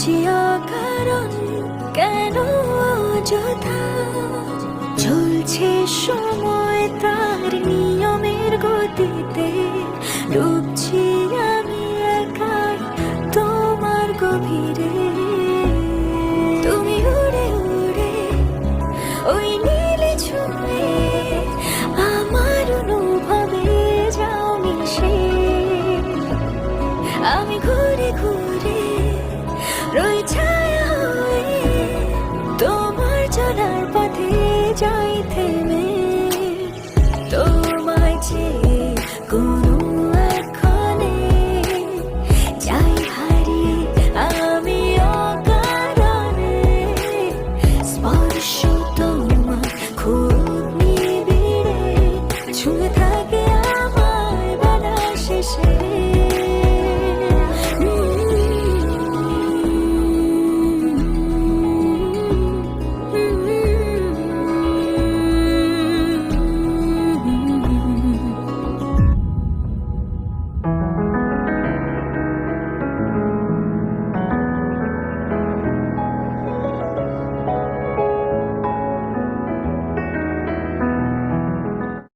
ভাবছি অকারণ কেন অযথা চলছে সময় তার নিয়মের গতিতে, ডুবছি আমি একা তোমার গভীরে। তুমি উড়ে উড়ে ওই নীলে ছুঁয়ে আমার অনুভবে যাও মিশে। আমি ঘুরে ঘুরে রই ছায়া হয়ে তোমার চলার পথে যাই থেমে। তোমায় চেয়ে কোনো এক্ষণে যাই হারিয়ে আমি অকারণে। স্পর্শ তোমার খুব নিবিড়ে ছুঁয়ে